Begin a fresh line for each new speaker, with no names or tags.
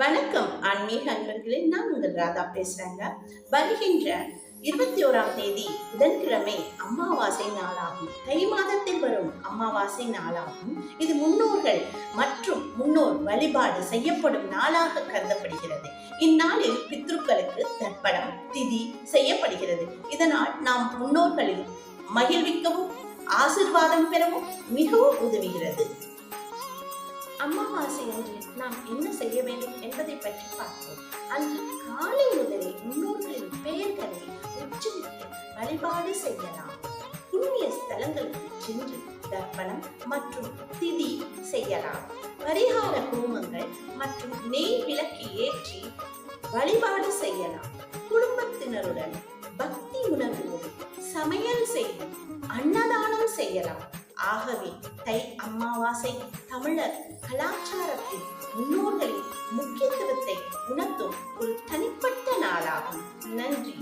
வணக்கம் ஆன்மீக அன்பர்களே, நான் உங்கள் ராதா பேசுறேங்க. வருகின்ற 21ஆம் தேதி புதன்கிழமை அமாவாசை நாளாகும். தை மாதத்தில் வரும் அமாவாசை நாளாகும். இது முன்னோர்கள் மற்றும் முன்னோர் வழிபாடு செய்யப்படும் நாளாக கருதப்படுகிறது. இந்நாளில் பித்ருக்களுக்கு தர்ப்பணம் திதி செய்யப்படுகிறது. இதனால் நாம் முன்னோர்களில் மகிழ்விக்கவும் ஆசிர்வாதம் பெறவும் மிகவும் உதவுகிறது. அமாவாசை அன்று நாம் என்ன செய்ய வேண்டும் என்பதை பற்றி பார்ப்போம். அன்று காலை முதலே முன்னோர்களின் பெயர்களை உச்சரித்து வழிபாடு செய்யலாம். புண்ணிய ஸ்தலங்களுக்கு சென்று தர்ப்பணம் மற்றும் திதி செய்யலாம். பரிகார ஹோமங்கள் மற்றும் நெய் விளக்கு ஏற்றி வழிபாடு செய்யலாம். குடும்பத்தினருடன் பக்தி உணர்வோடு சமையல் செய்து அன்னதானம் செய்யலாம். ஆகவே தை அமாவாசை தமிழர் கலாச்சாரத்தில் முன்னோர்களின் முக்கியத்துவத்தை உணர்த்தும் ஒரு தனிப்பட்ட நாளாகும். நன்றி.